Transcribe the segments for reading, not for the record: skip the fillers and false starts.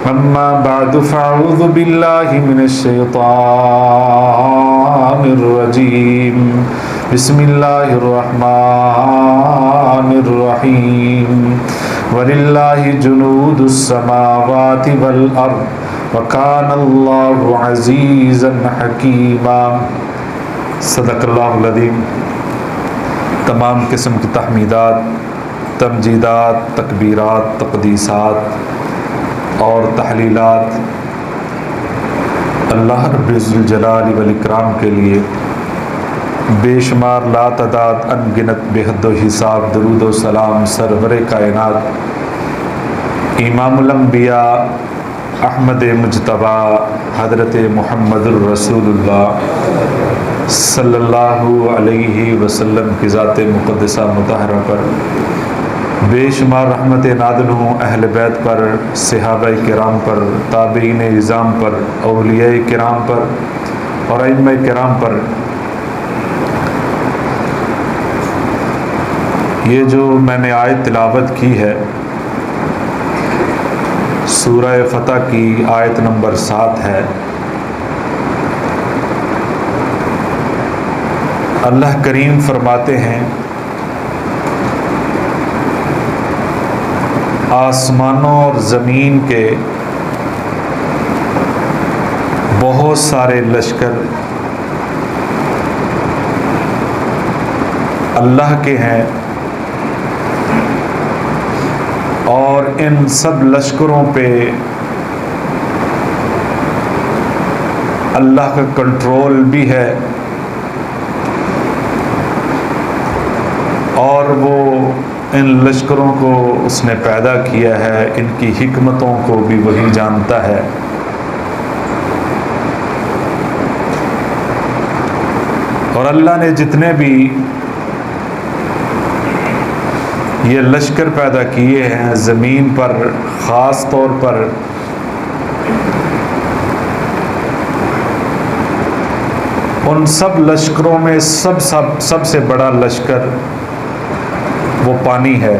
أما بعد فأعوذ بالله من الشيطان الرجيم بسم الله الرحمن الرحيم ولله جنود السماوات والأرض وكان الله عزيزا حكيما صدق اللہ العظیم۔ تمام قسم کی تحمیدات، تمجیدات، تکبیرات، تقدیسات اور تحلیلات اللہ رب الجلال والاکرام کے لیے بے شمار لا تعداد ان گنت بے حد و حساب درود و سلام سرور کائنات امام الانبیاء احمد مجتبیٰ حضرت محمد الرسول اللہ صلی اللہ علیہ وسلم کی ذات مقدسہ مطہرہ پر، بے شمار رحمت نازل ہوں اہل بیت پر، صحابہ کرام پر، تابعین اعظام پر، اولیاء کرام پر اور ائمہ کرام پر۔ یہ جو میں نے آیت تلاوت کی ہے سورہ فتح کی آیت نمبر 7 ہے۔ اللہ کریم فرماتے ہیں آسمانوں اور زمین کے بہت سارے لشکر اللہ کے ہیں، اور ان سب لشکروں پہ اللہ کا کنٹرول بھی ہے، اور وہ ان لشکروں کو اس نے پیدا کیا ہے، ان کی حکمتوں کو بھی وہی جانتا ہے۔ اور اللہ نے جتنے بھی یہ لشکر پیدا کیے ہیں زمین پر، خاص طور پر ان سب لشکروں میں سب سے بڑا لشکر وہ پانی ہے،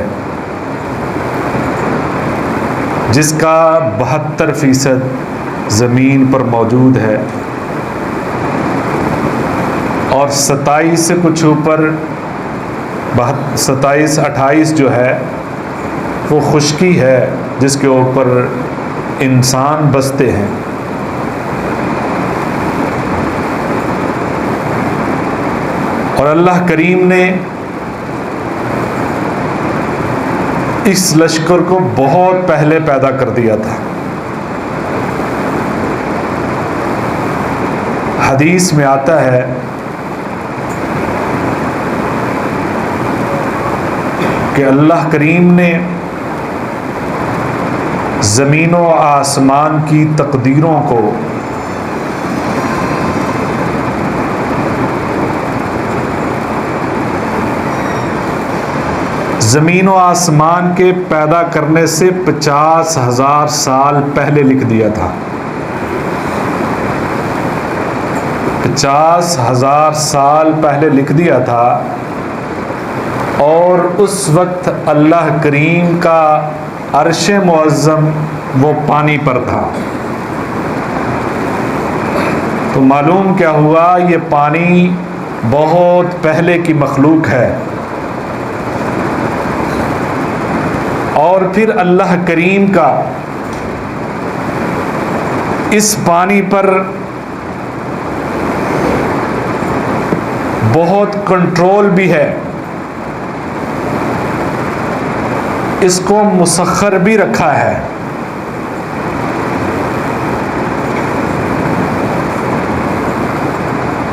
جس کا 72% زمین پر موجود ہے، اور 27 سے کچھ اوپر 27-28 جو ہے وہ خشکی ہے، جس کے اوپر انسان بستے ہیں۔ اور اللہ کریم نے اس لشکر کو بہت پہلے پیدا کر دیا تھا۔ حدیث میں آتا ہے کہ اللہ کریم نے زمین و آسمان کی تقدیروں کو زمین و آسمان کے پیدا کرنے سے 50,000 سال پہلے لکھ دیا تھا۔ 50,000 سال پہلے لکھ دیا تھا، اور اس وقت اللہ کریم کا عرش معظم وہ پانی پر تھا۔ تو معلوم کیا ہوا، یہ پانی بہت پہلے کی مخلوق ہے، اور پھر اللہ کریم کا اس پانی پر بہت کنٹرول بھی ہے، اس کو مسخر بھی رکھا ہے۔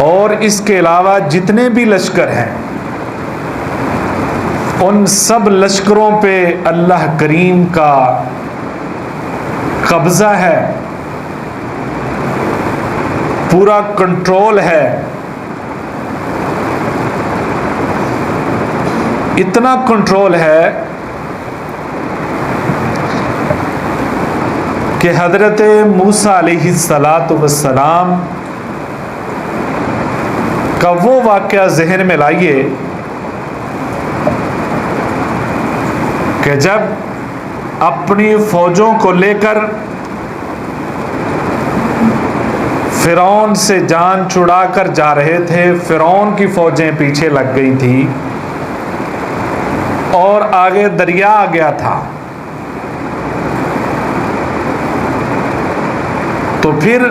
اور اس کے علاوہ جتنے بھی لشکر ہیں ان سب لشکروں پہ اللہ کریم کا قبضہ ہے، پورا کنٹرول ہے۔ اتنا کنٹرول ہے کہ حضرت موسیٰ علیہ السلام کا وہ واقعہ ذہن میں لائیے کہ جب اپنی فوجوں کو لے کر فرعون سے جان چھڑا کر جا رہے تھے، فرعون کی فوجیں پیچھے لگ گئی تھی اور آگے دریا آ گیا تھا۔ تو پھر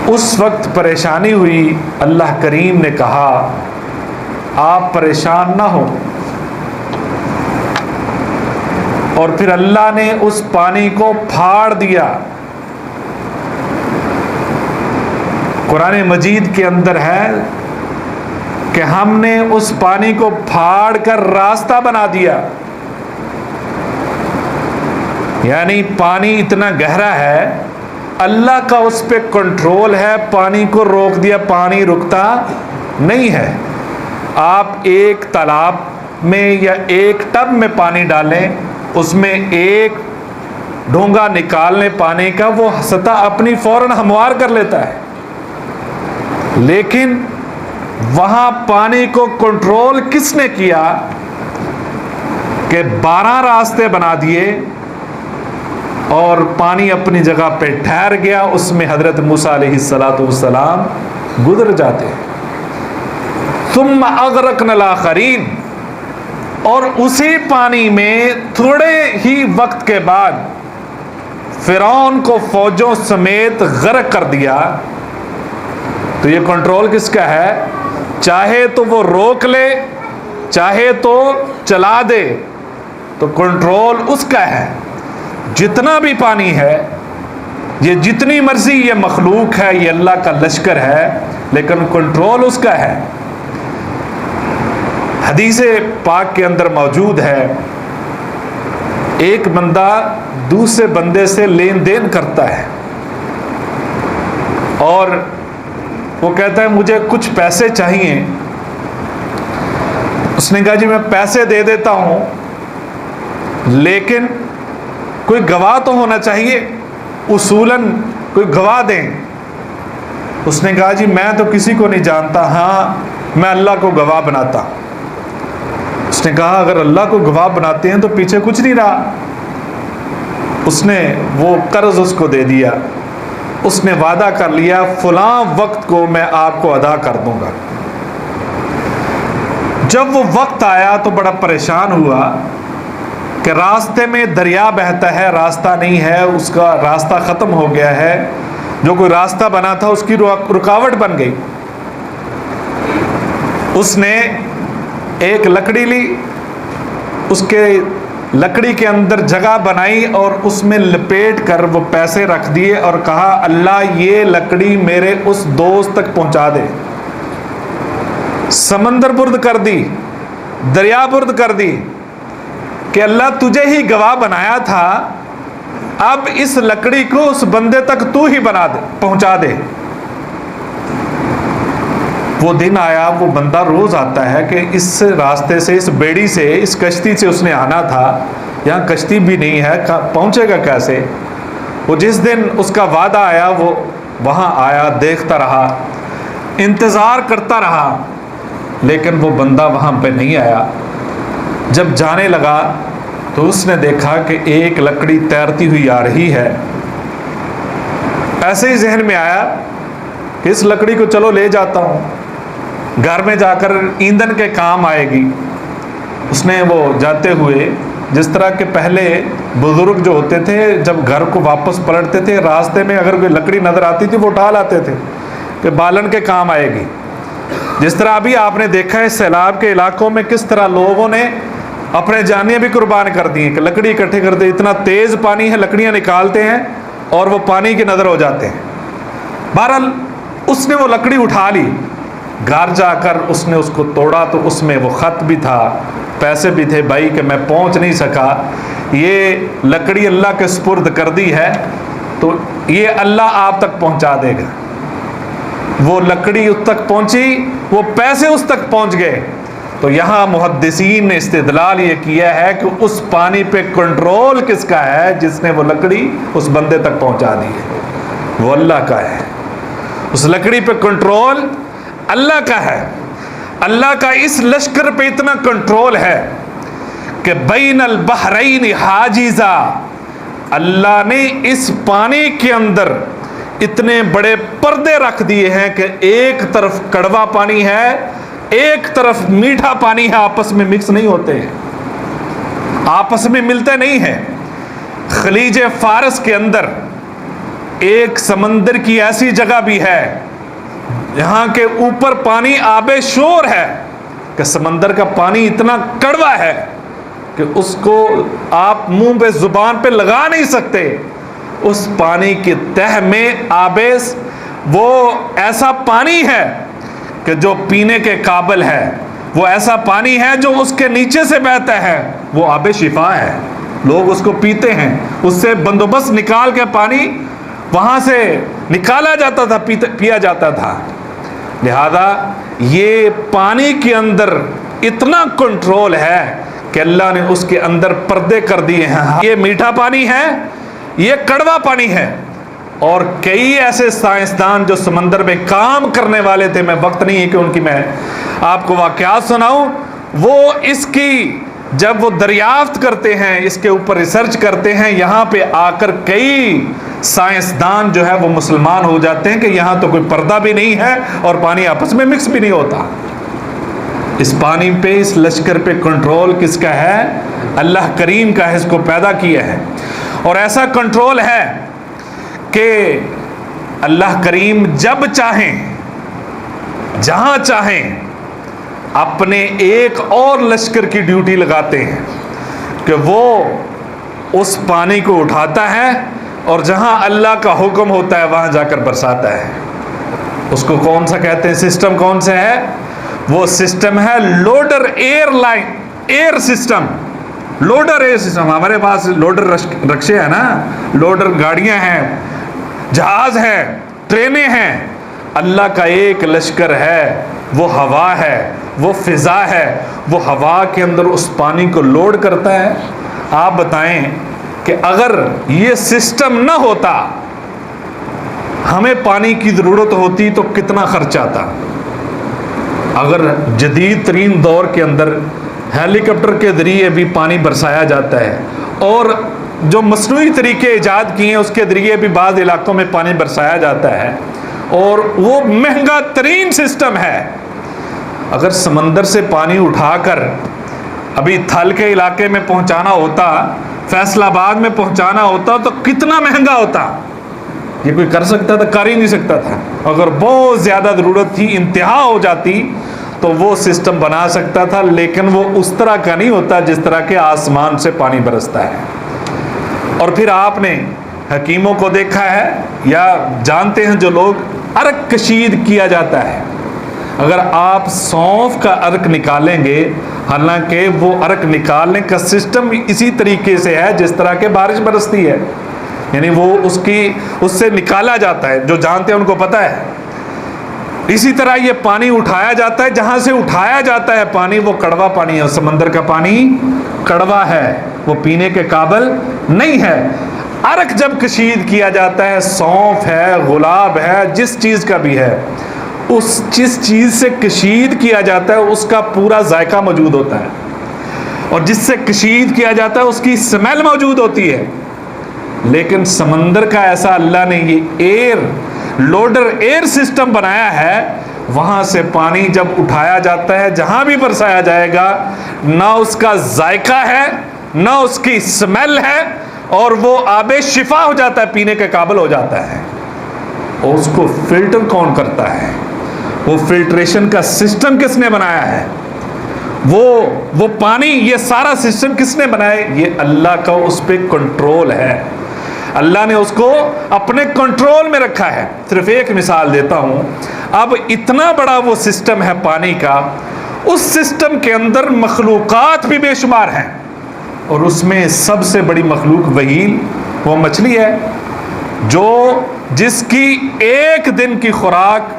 اس وقت پریشانی ہوئی، اللہ کریم نے کہا آپ پریشان نہ ہو، اور پھر اللہ نے اس پانی کو پھاڑ دیا۔ قرآن مجید کے اندر ہے کہ ہم نے اس پانی کو پھاڑ کر راستہ بنا دیا، یعنی پانی اتنا گہرا ہے، اللہ کا اس پہ کنٹرول ہے، پانی کو روک دیا، پانی رکتا نہیں ہے۔ آپ ایک تالاب میں یا ایک ٹب میں پانی ڈالیں، اس میں ایک ڈھونگا نکال لیں پانی کا، وہ سطح اپنی فوراً ہموار کر لیتا ہے، لیکن وہاں پانی کو کنٹرول کس نے کیا کہ 12 راستے بنا دیے اور پانی اپنی جگہ پہ ٹھہر گیا، اس میں حضرت موسیٰ علیہ السلام گزر جاتے ہیں۔ ثم اغرقنا الآخرین، اور اسی پانی میں تھوڑے ہی وقت کے بعد فرعون کو فوجوں سمیت غرق کر دیا۔ تو یہ کنٹرول کس کا ہے؟ چاہے تو وہ روک لے، چاہے تو چلا دے، تو کنٹرول اس کا ہے۔ جتنا بھی پانی ہے، یہ جتنی مرضی یہ مخلوق ہے، یہ اللہ کا لشکر ہے، لیکن کنٹرول اس کا ہے۔ حدیث پاک کے اندر موجود ہے، ایک بندہ دوسرے بندے سے لین دین کرتا ہے اور وہ کہتا ہے مجھے کچھ پیسے چاہیے۔ اس نے کہا جی میں پیسے دے دیتا ہوں، لیکن کوئی گواہ تو ہونا چاہیے، اصولاً کوئی گواہ دیں۔ اس نے کہا جی میں تو کسی کو نہیں جانتا، ہاں میں اللہ کو گواہ بناتا۔ اس نے کہا اگر اللہ کو گواہ بناتے ہیں تو پیچھے کچھ نہیں رہا۔ اس نے وہ قرض اس کو دے دیا، اس نے وعدہ کر لیا فلاں وقت کو میں آپ کو ادا کر دوں گا۔ جب وہ وقت آیا تو بڑا پریشان ہوا کہ راستے میں دریا بہتا ہے، راستہ نہیں ہے، اس کا راستہ ختم ہو گیا ہے، جو کوئی راستہ بنا تھا اس کی رکاوٹ بن گئی۔ اس نے ایک لکڑی لی، اس کے لکڑی کے اندر جگہ بنائی اور اس میں لپیٹ کر وہ پیسے رکھ دیے اور کہا اللہ یہ لکڑی میرے اس دوست تک پہنچا دے۔ سمندر برد کر دی، دریا برد کر دی کہ اللہ تجھے ہی گواہ بنایا تھا، اب اس لکڑی کو اس بندے تک تو ہی بنا دے، پہنچا دے۔ وہ دن آیا، وہ بندہ روز آتا ہے کہ اس راستے سے، اس بیڑی سے، اس کشتی سے اس نے آنا تھا، یہاں کشتی بھی نہیں ہے، پہنچے گا کیسے؟ وہ جس دن اس کا وعدہ آیا وہ وہاں آیا، دیکھتا رہا، انتظار کرتا رہا، لیکن وہ بندہ وہاں پہ نہیں آیا۔ جب جانے لگا تو اس نے دیکھا کہ ایک لکڑی تیرتی ہوئی آ رہی ہے۔ ایسے ہی ذہن میں آیا کہ اس لکڑی کو چلو لے جاتا ہوں، گھر میں جا کر ایندھن کے کام آئے گی۔ اس نے وہ جاتے ہوئے، جس طرح کے پہلے بزرگ جو ہوتے تھے جب گھر کو واپس پلٹتے تھے، راستے میں اگر کوئی لکڑی نظر آتی تھی وہ اٹھا لاتے تھے کہ بالن کے کام آئے گی۔ جس طرح ابھی آپ نے دیکھا ہے سیلاب کے علاقوں میں کس طرح لوگوں نے اپنے جانیں بھی قربان کر دی ہیں کہ لکڑی اکٹھے کر دے، اتنا تیز پانی ہے، لکڑیاں نکالتے ہیں اور وہ پانی کے نظر ہو جاتے ہیں۔ بہرحال اس نے وہ لکڑی اٹھا لی، گھر جا کر اس نے اس کو توڑا تو اس میں وہ خط بھی تھا، پیسے بھی تھے، بھائی کہ میں پہنچ نہیں سکا، یہ لکڑی اللہ کے سپرد کر دی ہے تو یہ اللہ آپ تک پہنچا دے گا۔ وہ لکڑی اس تک پہنچی، وہ پیسے اس تک پہنچ گئے۔ تو یہاں محدثین نے استدلال یہ کیا ہے کہ اس پانی پہ کنٹرول کس کا ہے جس نے وہ لکڑی اس بندے تک پہنچا دی ہے؟ وہ اللہ کا ہے۔ اس لکڑی پہ کنٹرول اللہ کا ہے۔ اللہ کا اس لشکر پہ اتنا کنٹرول ہے کہ بین البحرین حاجزا، اللہ نے اس پانی کے اندر اتنے بڑے پردے رکھ دیے ہیں کہ ایک طرف کڑوا پانی ہے، ایک طرف میٹھا پانی ہے، آپس میں مکس نہیں ہوتے ہیں، آپس میں ملتے نہیں ہیں۔ خلیج فارس کے اندر ایک سمندر کی ایسی جگہ بھی ہے یہاں کے اوپر پانی آب شور ہے کہ سمندر کا پانی اتنا کڑوا ہے کہ اس کو آپ منہ پہ زبان پہ لگا نہیں سکتے۔ اس پانی کی تہ میں آبیس وہ ایسا پانی ہے کہ جو پینے کے قابل ہے، وہ ایسا پانی ہے جو اس کے نیچے سے بہتا ہے، وہ آب شفا ہے، لوگ اس کو پیتے ہیں، اس سے بندوبست نکال کے پانی وہاں سے نکالا جاتا تھا، پیا جاتا تھا۔ لہذا یہ پانی کے اندر اتنا کنٹرول ہے کہ اللہ نے اس کے اندر پردے کر دیے ہیں۔ یہ میٹھا پانی ہے، یہ کڑوا پانی ہے، اور کئی ایسے سائنسدان جو سمندر میں کام کرنے والے تھے، میں وقت نہیں ہے کہ ان کی میں آپ کو واقعات سناؤں، وہ اس کی جب وہ دریافت کرتے ہیں، اس کے اوپر ریسرچ کرتے ہیں، یہاں پہ آ کر کئی سائنسدان جو ہے وہ مسلمان ہو جاتے ہیں کہ یہاں تو کوئی پردہ بھی نہیں ہے اور پانی آپس میں مکس بھی نہیں ہوتا۔ اس پانی پہ، اس لشکر پہ کنٹرول کس کا ہے؟ اللہ کریم کا ہے، اس کو پیدا کیا ہے۔ اور ایسا کنٹرول ہے کہ اللہ کریم جب چاہیں، جہاں چاہیں، اپنے ایک اور لشکر کی ڈیوٹی لگاتے ہیں کہ وہ اس پانی کو اٹھاتا ہے اور جہاں اللہ کا حکم ہوتا ہے وہاں جا کر برساتا ہے۔ اس کو کون سا کہتے ہیں؟ سسٹم کون سا ہے؟ وہ سسٹم ہے loader air system. Loader air system, ہمارے پاس لوڈر رکشے ہیں نا، لوڈر گاڑیاں ہیں، جہاز ہیں، ٹرینیں ہیں۔ اللہ کا ایک لشکر ہے، وہ ہوا ہے، وہ فضا ہے، وہ ہوا کے اندر اس پانی کو لوڈ کرتا ہے۔ آپ بتائیں کہ اگر یہ سسٹم نہ ہوتا، ہمیں پانی کی ضرورت ہوتی تو کتنا خرچ آتا؟ اگر جدید ترین دور کے اندر ہیلی کاپٹر کے ذریعے بھی پانی برسایا جاتا ہے، اور جو مصنوعی طریقے ایجاد کیے ہیں اس کے ذریعے بھی بعض علاقوں میں پانی برسایا جاتا ہے، اور وہ مہنگا ترین سسٹم ہے، اگر سمندر سے پانی اٹھا کر ابھی تھل کے علاقے میں پہنچانا ہوتا، فیصل آباد میں پہنچانا ہوتا، تو کتنا مہنگا ہوتا؟ یہ کوئی کر سکتا تھا؟ کر ہی نہیں سکتا تھا۔ اگر بہت زیادہ ضرورت تھی، انتہا ہو جاتی، تو وہ سسٹم بنا سکتا تھا، لیکن وہ اس طرح کا نہیں ہوتا جس طرح کے آسمان سے پانی برستا ہے۔ اور پھر آپ نے حکیموں کو دیکھا ہے یا جانتے ہیں جو لوگ، عرق کشید کیا جاتا ہے۔ اگر آپ سونف کا عرق نکالیں گے، حالانکہ وہ عرق نکالنے کا سسٹم اسی طریقے سے ہے جس طرح کے بارش برستی ہے، یعنی وہ اس سے نکالا جاتا ہے، جو جانتے ہیں ان کو پتہ ہے۔ اسی طرح یہ پانی اٹھایا جاتا ہے، جہاں سے اٹھایا جاتا ہے پانی وہ کڑوا پانی ہے، سمندر کا پانی کڑوا ہے، وہ پینے کے قابل نہیں ہے۔ عرق جب کشید کیا جاتا ہے، سونف ہے، گلاب ہے، جس چیز کا بھی ہے، جس چیز سے کشید کیا جاتا ہے اس کا پورا ذائقہ موجود ہوتا ہے، اور جس سے کشید کیا جاتا ہے اس کی سمیل موجود ہوتی ہے۔ لیکن سمندر کا ایسا اللہ نے یہ لوڈر ایئر سسٹم بنایا ہے، وہاں سے پانی جب اٹھایا جاتا ہے، جہاں بھی برسایا جائے گا، نہ اس کا ذائقہ ہے، نہ اس کی سمیل ہے، اور وہ آب شفا ہو جاتا ہے، پینے کے قابل ہو جاتا ہے۔ اور اس کو فلٹر کون کرتا ہے؟ وہ فلٹریشن کا سسٹم کس نے بنایا ہے؟ وہ پانی، یہ سارا سسٹم کس نے بنایا؟ یہ اللہ کا اس پہ کنٹرول ہے، اللہ نے اس کو اپنے کنٹرول میں رکھا ہے۔ صرف ایک مثال دیتا ہوں، اب اتنا بڑا وہ سسٹم ہے پانی کا، اس سسٹم کے اندر مخلوقات بھی بے شمار ہیں، اور اس میں سب سے بڑی مخلوق وہیل، وہ مچھلی ہے، جس کی ایک دن کی خوراک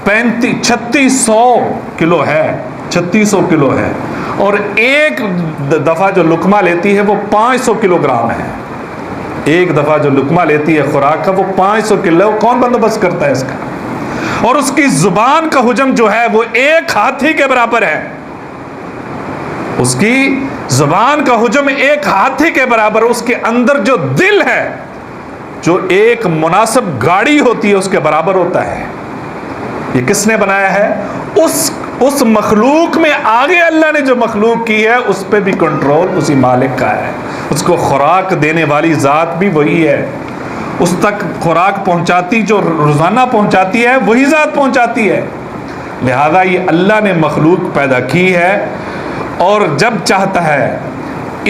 3600 کلو ہے، 3600 کلو ہے، اور ایک دفعہ جو لقمہ لیتی ہے وہ 500 کلو گرام ہے۔ ایک دفعہ جو لقمہ لیتی ہے خوراک کا وہ 500 کلو، کون بندوبست کرتا ہے اس کا؟ اور اس کی زبان کا حجم جو ہے وہ ایک ہاتھی کے برابر ہے، اس کی زبان کا حجم ایک ہاتھی کے برابر، اس کے اندر جو دل ہے، جو ایک مناسب گاڑی ہوتی ہے اس کے برابر ہوتا ہے۔ یہ کس نے بنایا ہے؟ اس مخلوق میں آگے اللہ نے جو مخلوق کی ہے اس پہ بھی کنٹرول اسی مالک کا ہے۔ اس کو خوراک دینے والی ذات بھی وہی ہے، اس تک خوراک پہنچاتی جو روزانہ پہنچاتی ہے وہی ذات پہنچاتی ہے۔ لہذا یہ اللہ نے مخلوق پیدا کی ہے اور جب چاہتا ہے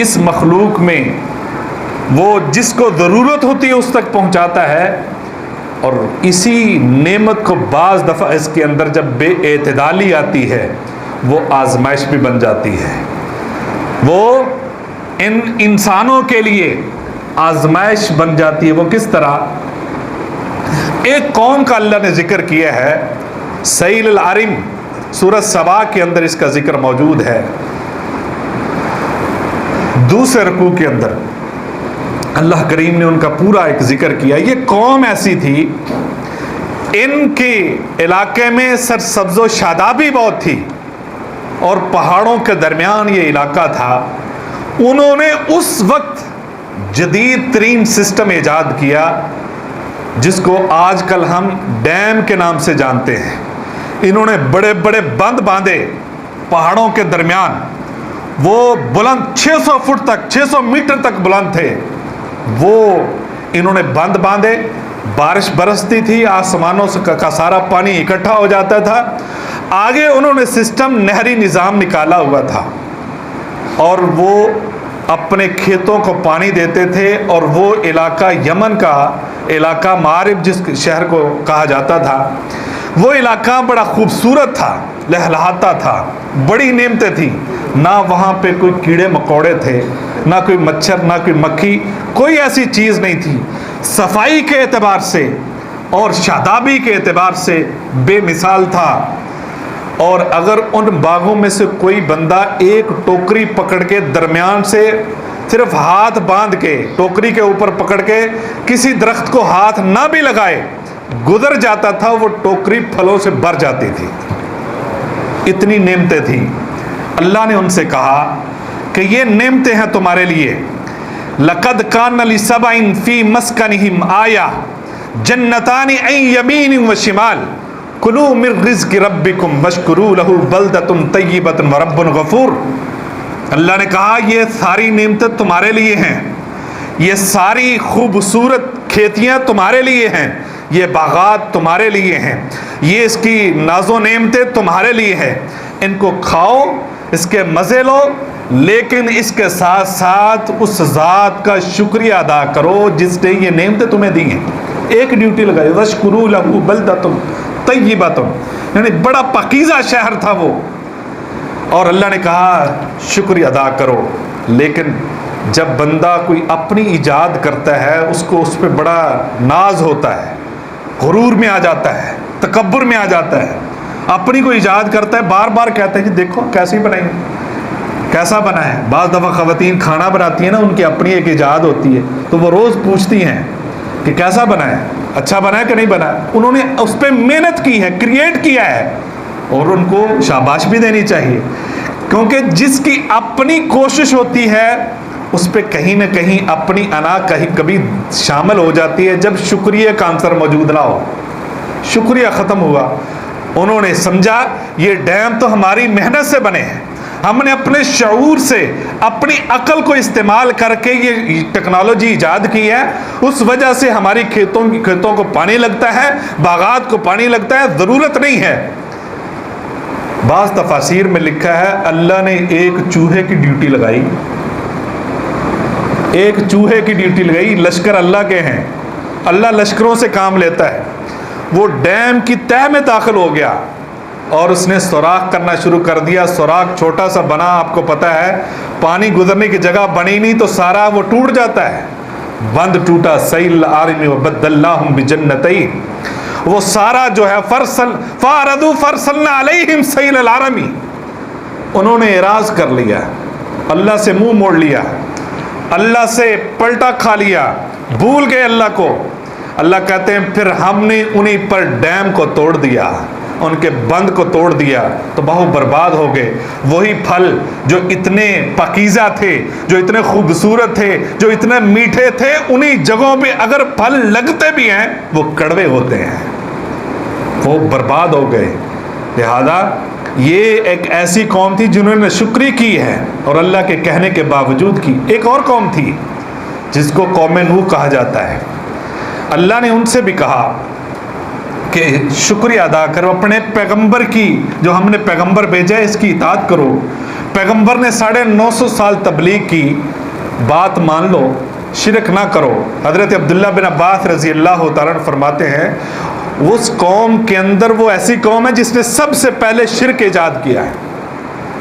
اس مخلوق میں وہ جس کو ضرورت ہوتی ہے اس تک پہنچاتا ہے، اور اسی نعمت کو بعض دفعہ اس کے اندر جب بے اعتدالی آتی ہے وہ آزمائش بھی بن جاتی ہے۔ وہ ان انسانوں کے لیے آزمائش بن جاتی ہے۔ وہ کس طرح؟ ایک قوم کا اللہ نے ذکر کیا ہے، سیل العرم، سورۃ سبا کے اندر اس کا ذکر موجود ہے، دوسرے رکوع کے اندر اللہ کریم نے ان کا پورا ایک ذکر کیا۔ یہ قوم ایسی تھی، ان کے علاقے میں سرسبز و شادابی بہت تھی اور پہاڑوں کے درمیان یہ علاقہ تھا۔ انہوں نے اس وقت جدید ترین سسٹم ایجاد کیا جس کو آج کل ہم ڈیم کے نام سے جانتے ہیں۔ انہوں نے بڑے بڑے بند باندھے پہاڑوں کے درمیان، وہ بلند 600 فٹ تک، 600 میٹر تک بلند تھے۔ وہ انہوں نے بند باندھے، بارش برستی تھی، آسمانوں سے کا سارا پانی اکٹھا ہو جاتا تھا۔ آگے انہوں نے سسٹم نہری نظام نکالا ہوا تھا اور وہ اپنے کھیتوں کو پانی دیتے تھے، اور وہ علاقہ یمن کا علاقہ معارب جس شہر کو کہا جاتا تھا، وہ علاقہ بڑا خوبصورت تھا، لہلہاتا تھا، بڑی نعمتیں تھیں۔ نہ وہاں پہ کوئی کیڑے مکوڑے تھے، نہ کوئی مچھر، نہ کوئی مکھی، کوئی ایسی چیز نہیں تھی۔ صفائی کے اعتبار سے اور شادابی کے اعتبار سے بے مثال تھا۔ اور اگر ان باغوں میں سے کوئی بندہ ایک ٹوکری پکڑ کے درمیان سے صرف ہاتھ باندھ کے ٹوکری کے اوپر پکڑ کے کسی درخت کو ہاتھ نہ بھی لگائے گزر جاتا تھا، وہ ٹوکری پھلوں سے بھر جاتی تھی، اتنی نعمتیں تھیں۔ اللہ نے ان سے کہا کہ یہ نعمتیں ہیں تمہارے لیے، لقد کان لسبع فی مسکنہم آیہ جنتان عن یمین و شمال کلوا من رزق ربکم واشکروا لہ بلدۃ طیبۃ ورب غفور۔ اللہ نے کہا یہ ساری نعمتیں تمہارے لیے ہیں، یہ ساری خوبصورت کھیتیاں تمہارے لیے ہیں، یہ باغات تمہارے لیے ہیں، یہ اس کی ناز و نعمتیں تمہارے لیے ہیں، ان کو کھاؤ، اس کے مزے لو، لیکن اس کے ساتھ ساتھ اس ذات کا شکریہ ادا کرو جس نے یہ نعمتیں تمہیں دی ہیں۔ ایک ڈیوٹی لگائی، وَاشْكُرُوا لَهُ بَلْدَةٌ طَيِّبَةٌ، یعنی بڑا پاکیزہ شہر تھا وہ، اور اللہ نے کہا شکریہ ادا کرو۔ لیکن جب بندہ کوئی اپنی ایجاد کرتا ہے اس کو اس پہ بڑا ناز ہوتا ہے، غرور میں آ جاتا ہے، تکبر میں آ جاتا ہے، اپنی کو ایجاد کرتا ہے، بار بار کہتا ہے کہ دیکھو کیسی بنائی، کیسا بنا ہے۔ بعض دفعہ خواتین کھانا بناتی ہیں نا، ان کی اپنی ایک ایجاد ہوتی ہے، تو وہ روز پوچھتی ہیں کہ کیسا بنا ہے، اچھا بنا ہے کہ نہیں بنا ہے۔ انہوں نے اس پہ محنت کی ہے، کریٹ کیا ہے، اور ان کو شاباش بھی دینی چاہیے، کیونکہ جس کی اپنی کوشش ہوتی ہے اس پہ کہیں نہ کہیں اپنی انا کبھی شامل ہو جاتی ہے جب شکریہ کا عنصر موجود نہ ہو، شکریہ ختم ہوا۔ انہوں نے سمجھا یہ ڈیم تو ہماری محنت سے بنے ہیں، ہم نے اپنے شعور سے، اپنی عقل کو استعمال کر کے یہ ٹیکنالوجی ایجاد کی ہے، اس وجہ سے ہماری کھیتوں کو پانی لگتا ہے، باغات کو پانی لگتا ہے، ضرورت نہیں ہے۔ بعض تفاسیر میں لکھا ہے اللہ نے ایک چوہے کی ڈیوٹی لگائی، ایک چوہے کی ڈیوٹی لگائی۔ لشکر اللہ کے ہیں، اللہ لشکروں سے کام لیتا ہے۔ وہ ڈیم کی تہہ میں داخل ہو گیا اور اس نے سوراخ کرنا شروع کر دیا۔ سوراخ چھوٹا سا بنا، آپ کو پتہ ہے پانی گزرنے کی جگہ بنی نہیں تو سارا وہ ٹوٹ جاتا ہے۔ بند ٹوٹا، سیل العرم وبدلناہم بجنتین، وہ سارا جو ہے فارضوا فرسلنا علیہم سیل العرم، انہوں نے اعراض کر لیا، اللہ سے منہ موڑ لیا، اللہ سے پلٹا کھا لیا، بھول گئے اللہ کو۔ اللہ کہتے ہیں پھر ہم نے انہیں پر ڈیم کو توڑ دیا، ان کے بند کو توڑ دیا تو بہو برباد ہو گئے۔ وہی پھل جو اتنے پاکیزہ تھے، جو اتنے خوبصورت تھے، جو اتنے میٹھے تھے، انہی جگہوں پہ اگر پھل لگتے بھی ہیں وہ کڑوے ہوتے ہیں، وہ برباد ہو گئے۔ لہذا یہ ایک ایسی قوم تھی جنہوں نے شکری کی ہے اور اللہ کے کہنے کے باوجود کی۔ ایک اور قوم تھی جس کو قوم نوح کہا جاتا ہے، اللہ نے ان سے بھی کہا کہ شکریہ ادا کرو، اپنے پیغمبر کی، جو ہم نے پیغمبر بھیجا ہے اس کی اطاعت کرو۔ پیغمبر نے 950 سال تبلیغ کی، بات مان لو، شرک نہ کرو۔ حضرت عبداللہ بن عباس رضی اللہ تعالیٰ عنہ فرماتے ہیں اس قوم کے اندر وہ ایسی قوم ہے جس نے سب سے پہلے شرک ایجاد کیا ہے۔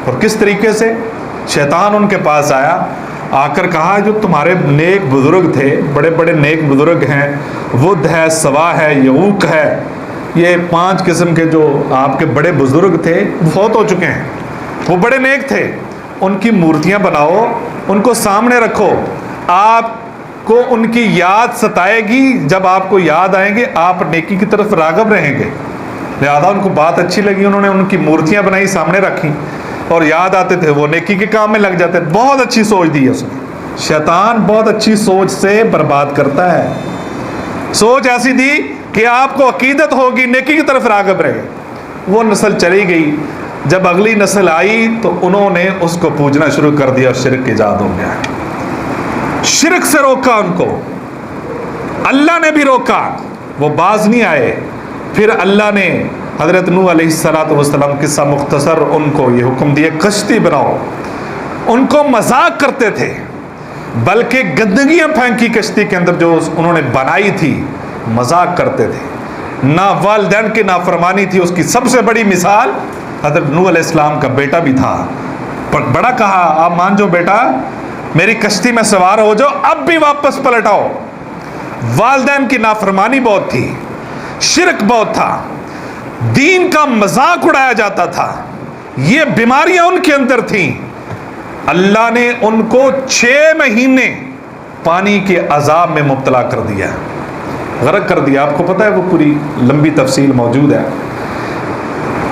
اور کس طریقے سے؟ شیطان ان کے پاس آیا، آ کر کہا جو تمہارے نیک بزرگ تھے، بڑے بڑے نیک بزرگ ہیں، ود ہے، سوا ہے، یعوق ہے، یہ 5 قسم کے جو آپ کے بڑے بزرگ تھے وہ فوت ہو چکے ہیں، وہ بڑے نیک تھے، ان کی مورتیاں بناؤ، ان کو سامنے رکھو، آپ کو ان کی یاد ستائے گی، جب آپ کو یاد آئیں گے آپ نیکی کی طرف راغب رہیں گے۔ لہذا ان کو بات اچھی لگی، انہوں نے ان کی مورتیاں بنائی، سامنے رکھی، اور یاد آتے تھے وہ نیکی کے کام میں لگ جاتے۔ بہت اچھی سوچ دی ہے اس نے۔ شیطان بہت اچھی سوچ سے برباد کرتا ہے۔ سوچ ایسی دی کہ آپ کو عقیدت ہوگی، نیکی کی طرف راغب رہے، وہ نسل چلی گئی۔ جب اگلی نسل آئی تو انہوں نے اس کو پوجنا شروع کر دیا، شرک ایجاد ہو گیا۔ شرک سے روکا ان کو، اللہ نے بھی روکا، وہ باز نہیں آئے۔ پھر اللہ نے حضرت نوح علیہ السلام قصہ مختصر ان کو یہ حکم دیا کشتی بناؤ۔ ان کو مذاق کرتے تھے، بلکہ گندگیاں پھینکی کشتی کے اندر جو انہوں نے بنائی تھی، مذاق کرتے تھے۔ نہ والدین کی نافرمانی تھی، اس کی سب سے بڑی مثال حضرت نوح علیہ السلام کا بیٹا بھی تھا، پر بڑا کہا آپ مان جو بیٹا، میری کشتی میں سوار ہو جاؤ، اب بھی واپس پلٹ آؤ۔ والدین کی نافرمانی بہت تھی، شرک بہت تھا، دین کا مذاق اڑایا جاتا تھا، یہ بیماریاں ان کے اندر تھیں۔ اللہ نے ان کو 6 مہینے پانی کے عذاب میں مبتلا کر دیا، غرق کر دیا۔ آپ کو پتہ ہے وہ پوری لمبی تفصیل موجود ہے۔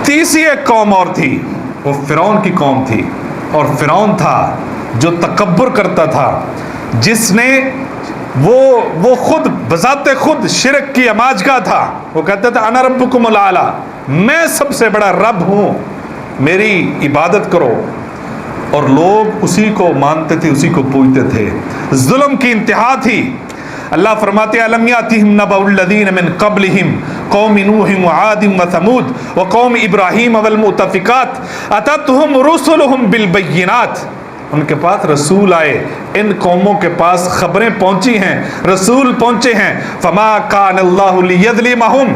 تیسری ایک قوم اور تھی، وہ فرعون کی قوم تھی، اور فرعون تھا جو تکبر کرتا تھا، جس نے وہ خود بذات خود شرک کی اماجگاہ تھا۔ وہ کہتا تھا انا ربکم الاعلی، میں سب سے بڑا رب ہوں، میری عبادت کرو، اور لوگ اسی کو مانتے تھے، اسی کو پوجتے تھے۔ ظلم کی انتہا تھی۔ اللہ فرماتے ہیں الم یاتہم نبأ الذین من قبلہم قوم نوح وعاد وثمود وقوم ابراہیم والمؤتفکات اتتہم رسلہم بالبینات، ان کے پاس رسول آئے، ان قوموں کے پاس خبریں پہنچی ہیں، رسول پہنچے ہیں۔ فما کان اللہ لیظلمہم،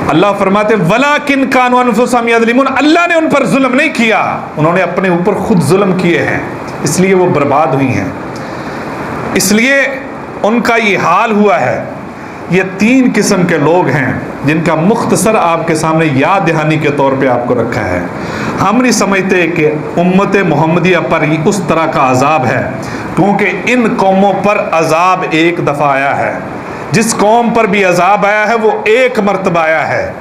اللہ فرماتے ولیکن کانوا انفسہم یظلمون، اللہ نے ان پر ظلم نہیں کیا، انہوں نے اپنے اوپر خود ظلم کیے ہیں، اس لیے وہ برباد ہوئی ہیں، اس لیے ان کا یہ حال ہوا ہے۔ یہ 3 قسم کے لوگ ہیں جن کا مختصر آپ کے سامنے یاد دہانی کے طور پہ آپ کو رکھا ہے۔ ہم نہیں سمجھتے کہ امت محمدیہ پر اس طرح کا عذاب ہے، کیونکہ ان قوموں پر عذاب ایک دفعہ آیا ہے۔ جس قوم پر بھی عذاب آیا ہے وہ ایک مرتبہ آیا ہے۔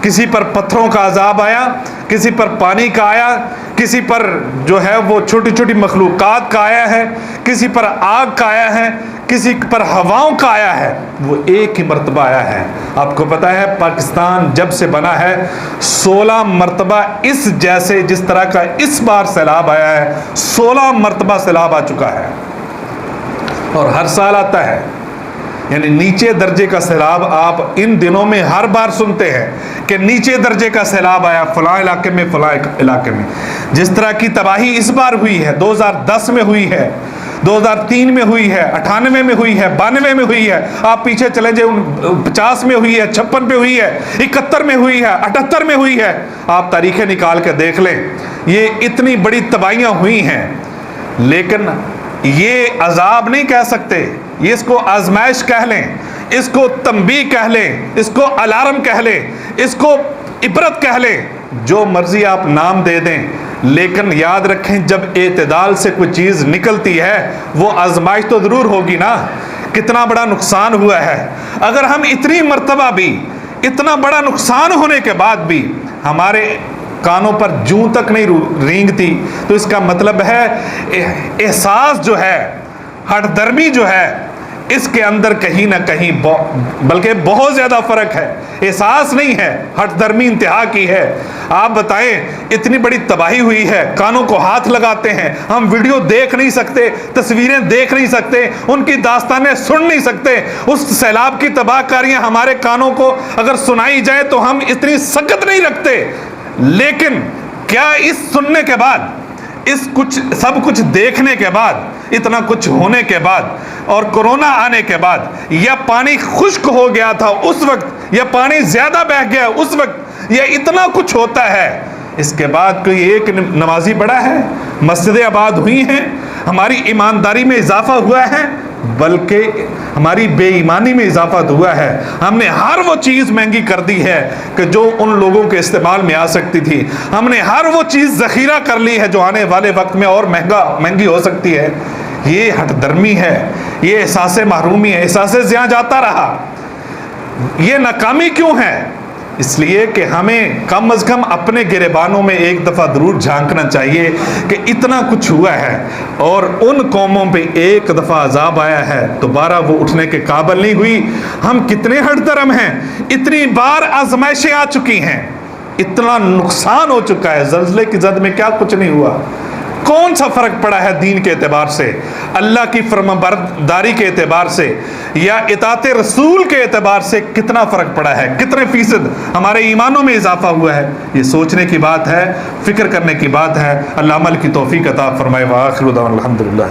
کسی پر پتھروں کا عذاب آیا، کسی پر پانی کا آیا، کسی پر جو ہے وہ چھوٹی چھوٹی مخلوقات کا آیا ہے، کسی پر آگ کا آیا ہے، کسی پر ہواؤں کا آیا ہے، وہ ایک ہی مرتبہ آیا ہے۔ آپ کو پتہ ہے پاکستان جب سے بنا ہے 16 مرتبہ اس جیسے جس طرح کا اس بار سیلاب آیا ہے، 16 مرتبہ سیلاب آ چکا ہے، اور ہر سال آتا ہے۔ یعنی نیچے درجے کا سیلاب آپ ان دنوں میں ہر بار سنتے ہیں کہ نیچے درجے کا سیلاب آیا فلاں علاقے میں، فلاں علاقے میں۔ جس طرح کی تباہی اس بار ہوئی ہے، 2010 میں ہوئی ہے، 2003 میں ہوئی ہے، 98 میں ہوئی ہے، 92 میں ہوئی ہے، آپ پیچھے چلیں جائیں 50 میں ہوئی ہے، 56 میں ہوئی ہے، 71 میں ہوئی ہے، 78 میں ہوئی ہے، آپ تاریخیں نکال کے دیکھ لیں، یہ اتنی بڑی تباہیاں ہوئی ہیں۔ لیکن یہ عذاب نہیں کہہ سکتے، یہ اس کو آزمائش کہہ لیں، اس کو تنبیہ کہہ لیں، اس کو الارم کہہ لیں، اس کو عبرت کہہ لیں، جو مرضی آپ نام دے دیں، لیکن یاد رکھیں جب اعتدال سے کوئی چیز نکلتی ہے وہ آزمائش تو ضرور ہوگی نا۔ کتنا بڑا نقصان ہوا ہے، اگر ہم اتنی مرتبہ بھی اتنا بڑا نقصان ہونے کے بعد بھی ہمارے کانوں پر جوں تک نہیں رینگتی، تو اس کا مطلب ہے احساس جو ہے، ہٹ درمی جو ہے، اس کے اندر کہیں نہ کہیں بلکہ بہت زیادہ فرق ہے۔ احساس نہیں ہے، ہٹ درمی انتہا کی ہے۔ آپ بتائیں، اتنی بڑی تباہی ہوئی ہے، کانوں کو ہاتھ لگاتے ہیں، ہم ویڈیو دیکھ نہیں سکتے، تصویریں دیکھ نہیں سکتے، ان کی داستانیں سن نہیں سکتے۔ اس سیلاب کی تباہ کاریاں ہمارے کانوں کو اگر سنائی جائے تو ہم اتنی سکت نہیں رکھتے، لیکن کیا اس سننے کے بعد، سب کچھ دیکھنے کے بعد، اتنا کچھ ہونے کے بعد اور کورونا آنے کے بعد، یا پانی خشک ہو گیا تھا اس وقت، یا پانی زیادہ بہہ گیا اس وقت، یا اتنا کچھ ہوتا ہے، اس کے بعد کوئی ایک نمازی بڑا ہے؟ مسجدیں آباد ہوئی ہیں، ہماری ایمانداری میں اضافہ ہوا ہے، بلکہ ہماری بے ایمانی میں اضافہ ہوا ہے۔ ہم نے ہر وہ چیز مہنگی کر دی ہے کہ جو ان لوگوں کے استعمال میں آ سکتی تھی، ہم نے ہر وہ چیز ذخیرہ کر لی ہے جو آنے والے وقت میں اور مہنگی ہو سکتی ہے۔ یہ ہٹ درمی ہے، یہ احساس محرومی ہے، احساس زیاں جاتا رہا۔ یہ ناکامی کیوں ہے؟ اس لیے کہ ہمیں کم از کم اپنے گریبانوں میں ایک دفعہ ضرور جھانکنا چاہیے کہ اتنا کچھ ہوا ہے، اور ان قوموں پہ ایک دفعہ عذاب آیا ہے، دوبارہ وہ اٹھنے کے قابل نہیں ہوئی۔ ہم کتنے ہٹ درم ہیں، اتنی بار آزمائشیں آ چکی ہیں، اتنا نقصان ہو چکا ہے، زلزلے کی زد میں کیا کچھ نہیں ہوا۔ کون سا فرق پڑا ہے دین کے اعتبار سے، اللہ کی فرمانبرداری کے اعتبار سے، یا اطاعت رسول کے اعتبار سے کتنا فرق پڑا ہے، کتنے فیصد ہمارے ایمانوں میں اضافہ ہوا ہے؟ یہ سوچنے کی بات ہے، فکر کرنے کی بات ہے۔ اللہ عمل کی توفیق عطا فرمائے۔ وآخر دعوانا الحمدللہ۔